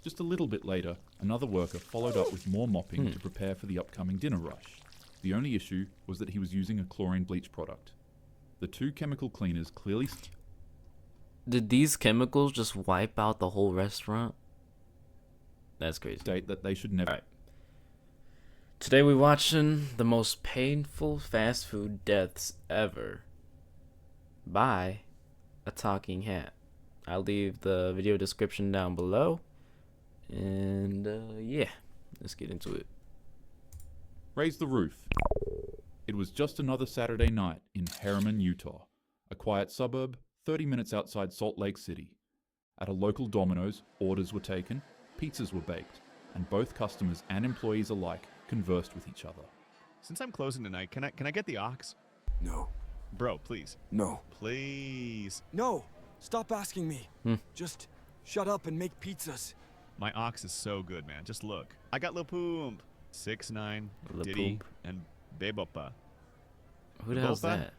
Just a little bit later, another worker followed up with more mopping to prepare for the upcoming dinner rush. The only issue was that he was using a chlorine bleach product. The two chemical cleaners clearly Did these chemicals just wipe out the whole restaurant? That's crazy. state that they should never... Alright. Today we're watching the most painful fast food deaths ever by a talking hat. I'll leave the video description down below. And yeah, let's get into it. Raise the roof. It was just another Saturday night in Herriman, Utah, a quiet suburb 30 minutes outside Salt Lake City. At a local Domino's, orders were taken, pizzas were baked, and both customers and employees alike conversed with each other. Since I'm closing tonight, can I get the ox? No. Bro, please. No. Please. No! Stop asking me. Just shut up and make pizzas. My ox is so good, man. Just look. I got Lil Poomp, 6ix9ine, Lil Diddy, Poomp. and Bebopa. Who the hell's Boba?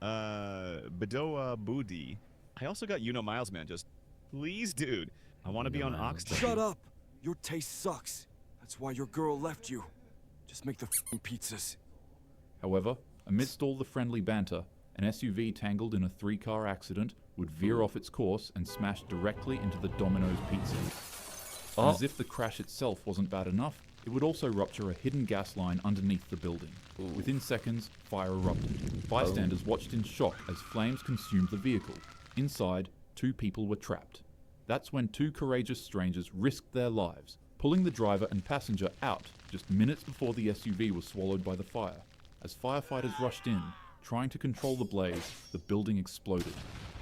that? Bedoa Budi. I also got Miles, man. Just please, dude. I want to be on Miles. ox. Shut up! Your taste sucks. That's why your girl left you. Just make the f***ing pizzas. However, amidst all the friendly banter, an SUV tangled in a 3-car accident would veer off its course and smash directly into the Domino's pizza. And as if the crash itself wasn't bad enough, it would also rupture a hidden gas line underneath the building. Within seconds, fire erupted. Bystanders watched in shock as flames consumed the vehicle. Inside, 2 people were trapped. That's when 2 courageous strangers risked their lives, pulling the driver and passenger out just minutes before the SUV was swallowed by the fire. As firefighters rushed in, trying to control the blaze, the building exploded.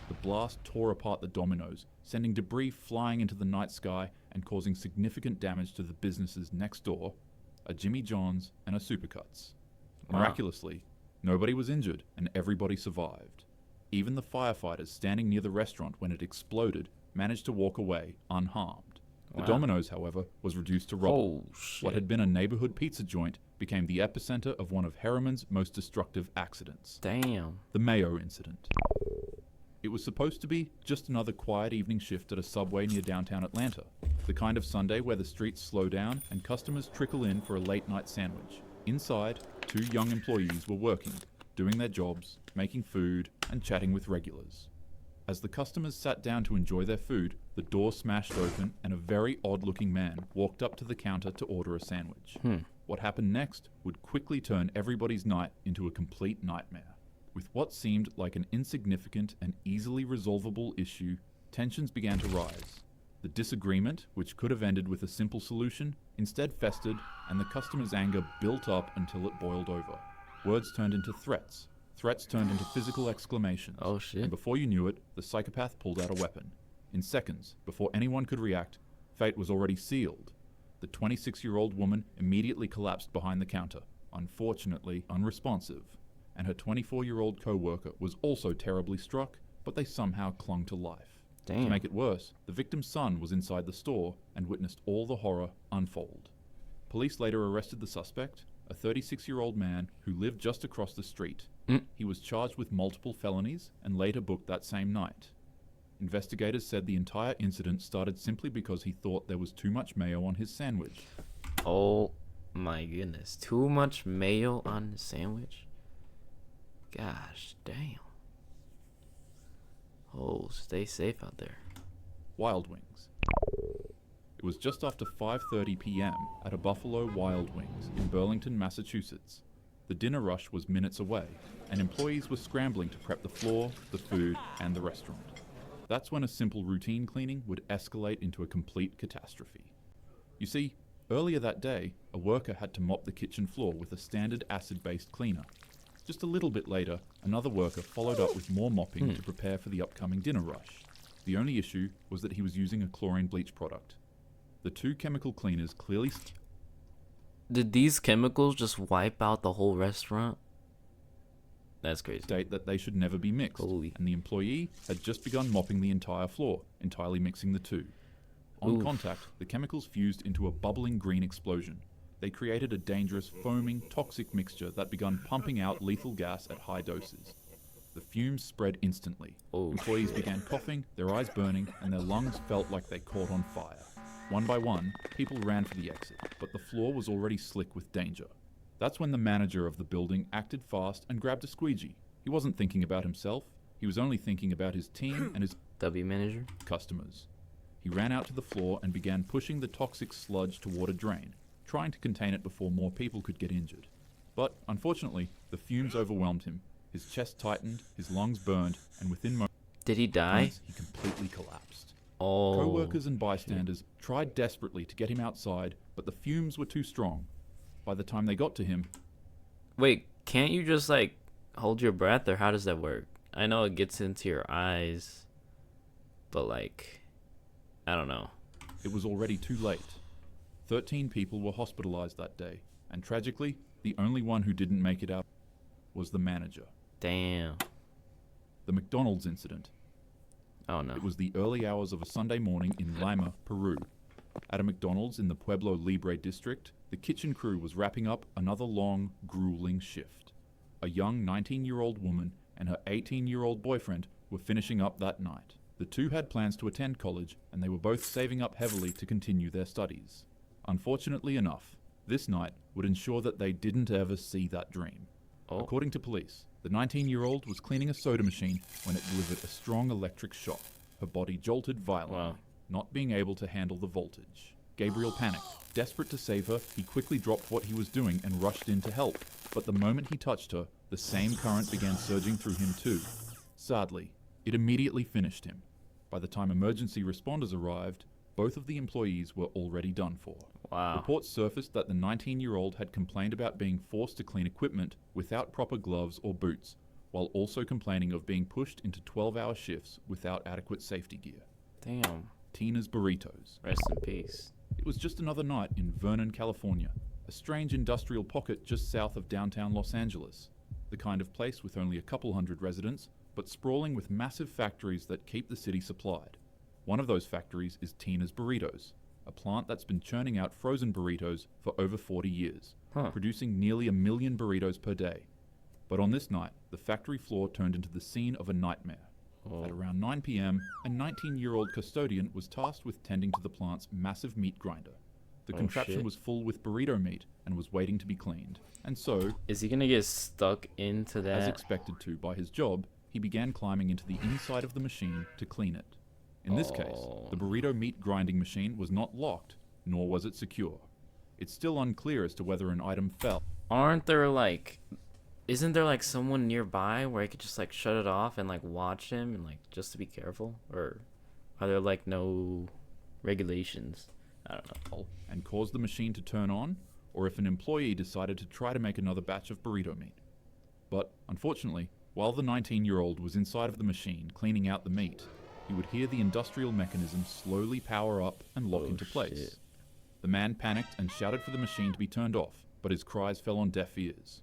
The blast tore apart the Domino's, sending debris flying into the night sky and causing significant damage to the businesses next door, a Jimmy John's and a Supercuts. Wow. Miraculously, nobody was injured and everybody survived. Even the firefighters standing near the restaurant when it exploded managed to walk away unharmed. The Wow. Domino's, however, was reduced to rubble. Oh shit. What had been a neighborhood pizza joint became the epicenter of one of Herriman's most destructive accidents, Damn. the Mayo incident. It was supposed to be just another quiet evening shift at a Subway near downtown Atlanta, the kind of Sunday where the streets slow down and customers trickle in for a late-night sandwich. Inside, 2 young employees were working, doing their jobs, making food, and chatting with regulars. As the customers sat down to enjoy their food, the door smashed open and a very odd-looking man walked up to the counter to order a sandwich. What happened next would quickly turn everybody's night into a complete nightmare. With what seemed like an insignificant and easily resolvable issue, tensions began to rise. The disagreement, which could have ended with a simple solution, instead festered, and the customer's anger built up until it boiled over. Words turned into threats. Threats turned into physical exclamations. Oh shit. And before you knew it, the psychopath pulled out a weapon. In seconds, before anyone could react, fate was already sealed. The 26-year-old woman immediately collapsed behind the counter, unfortunately unresponsive, and her 24-year-old co-worker was also terribly struck, but they somehow clung to life. Damn. To make it worse, the victim's son was inside the store and witnessed all the horror unfold. Police later arrested the suspect, a 36-year-old man who lived just across the street. He was charged with multiple felonies and later booked that same night. Investigators said the entire incident started simply because he thought there was too much mayo on his sandwich. Oh my goodness. Too much mayo on the sandwich? Gosh damn. Oh, stay safe out there. Wild Wings. It was just after 5:30 p.m. at a Buffalo Wild Wings in Burlington, Massachusetts. The dinner rush was minutes away, and employees were scrambling to prep the floor, the food, and the restaurant. That's when a simple routine cleaning would escalate into a complete catastrophe. You see, earlier that day, a worker had to mop the kitchen floor with a standard acid-based cleaner. Just a little bit later, another worker followed up with more mopping to prepare for the upcoming dinner rush. The only issue was that he was using a chlorine bleach product. The 2 chemical cleaners clearly... Did these chemicals just wipe out the whole restaurant? That's crazy. state that they should never be mixed, Holy. and the employee had just begun mopping the entire floor, entirely mixing the 2. On Oof. contact, the chemicals fused into a bubbling green explosion. They created a dangerous, foaming, toxic mixture that began pumping out lethal gas at high doses. The fumes spread instantly. Oh, Employees began coughing, their eyes burning, and their lungs felt like they caught on fire. One by one, people ran for the exit, but the floor was already slick with danger. That's when the manager of the building acted fast and grabbed a squeegee. He wasn't thinking about himself, he was only thinking about his team and his W manager. customers. He ran out to the floor and began pushing the toxic sludge toward a drain, trying to contain it before more people could get injured. But, unfortunately, the fumes overwhelmed him. His chest tightened, his lungs burned, and within Did he die? moments, he completely collapsed. Oh. Co-workers and bystanders tried desperately to get him outside, but the fumes were too strong. By the time they got to him, Wait, can't you just like hold your breath, or how does that work? I know it gets into your eyes, but like, I don't know. it was already too late. 13 people were hospitalized that day, and tragically, the only one who didn't make it out was the manager. Damn. The McDonald's incident. Oh no. It was the early hours of a Sunday morning in Lima, Peru. At a McDonald's in the Pueblo Libre district, the kitchen crew was wrapping up another long, grueling shift. A young 19-year-old woman and her 18-year-old boyfriend were finishing up that night. The two had plans to attend college, and they were both saving up heavily to continue their studies. Unfortunately enough, this night would ensure that they didn't ever see that dream. Oh. According to police, the 19-year-old was cleaning a soda machine when it delivered a strong electric shock. Her body jolted violently, Wow. not being able to handle the voltage. Gabriel panicked. Desperate to save her, he quickly dropped what he was doing and rushed in to help. But the moment he touched her, the same current began surging through him too. Sadly, it immediately finished him. By the time emergency responders arrived, both of the employees were already done for. Wow. Reports surfaced that the 19-year-old had complained about being forced to clean equipment without proper gloves or boots, while also complaining of being pushed into 12-hour shifts without adequate safety gear. Damn. Tina's Burritos. Rest in peace. It was just another night in Vernon, California, a strange industrial pocket just south of downtown Los Angeles, the kind of place with only a couple hundred residents, but sprawling with massive factories that keep the city supplied. One of those factories is Tina's Burritos, a plant that's been churning out frozen burritos for over 40 years, Huh. producing nearly 1 million burritos per day. But on this night, the factory floor turned into the scene of a nightmare. Oh. At around 9 p.m., a 19-year-old custodian was tasked with tending to the plant's massive meat grinder. The Oh, contraption shit. was full with burrito meat and was waiting to be cleaned. And so, Is he gonna get stuck into that? as expected to by his job, he began climbing into the inside of the machine to clean it. In this case, Oh. the burrito meat grinding machine was not locked, nor was it secure. It's still unclear as to whether an item fell. Aren't there like, isn't there like someone nearby where I could just like shut it off and like watch him and like just to be careful? Or are there like no regulations? I don't know. And caused the machine to turn on, or if an employee decided to try to make another batch of burrito meat. But, unfortunately, while the 19-year-old was inside of the machine cleaning out the meat, he would hear the industrial mechanism slowly power up and lock Oh, into place. shit. The man panicked and shouted for the machine to be turned off, but his cries fell on deaf ears.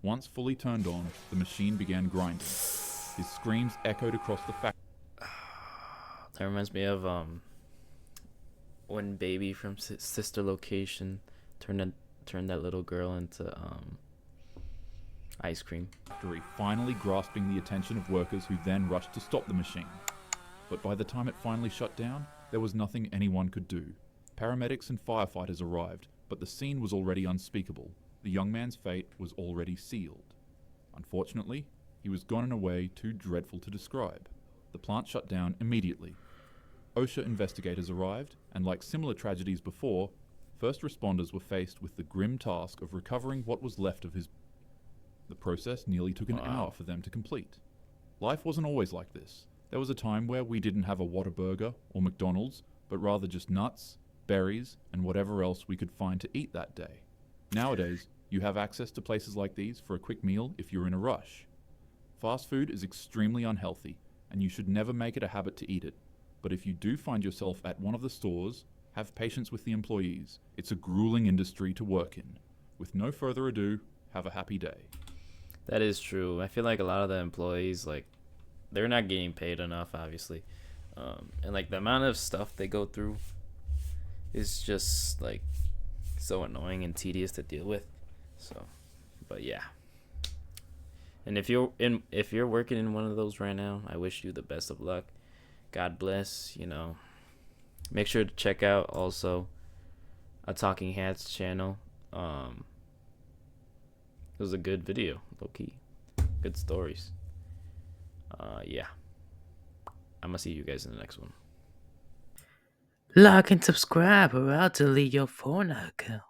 Once fully turned on, the machine began grinding. His screams echoed across the factory. That reminds me of when Baby from Sister Location turned that little girl into ice cream. Finally grasping the attention of workers who then rushed to stop the machine. But by the time it finally shut down, there was nothing anyone could do. Paramedics and firefighters arrived, but the scene was already unspeakable. The young man's fate was already sealed. Unfortunately, he was gone in a way too dreadful to describe. The plant shut down immediately. OSHA investigators arrived, and like similar tragedies before, first responders were faced with the grim task of recovering what was left of his. The process nearly took an Wow. hour for them to complete. Life wasn't always like this. There was a time where we didn't have a Whataburger or McDonald's, but rather just nuts, berries, and whatever else we could find to eat that day. Nowadays, you have access to places like these for a quick meal if you're in a rush. Fast food is extremely unhealthy, and you should never make it a habit to eat it. But if you do find yourself at one of the stores, have patience with the employees. It's a grueling industry to work in. With no further ado, have a happy day. That is true. I feel like a lot of the employees, like, they're not getting paid enough, obviously. And, like, the amount of stuff they go through is just, like, so annoying and tedious to deal with. So, but yeah. And if you're working in one of those right now, I wish you the best of luck. God bless, you know. Make sure to check out also a Talking Hats channel. It was a good video, low key. Good stories. Yeah. I'm gonna see you guys in the next one. Like and subscribe or I'll delete your phone account.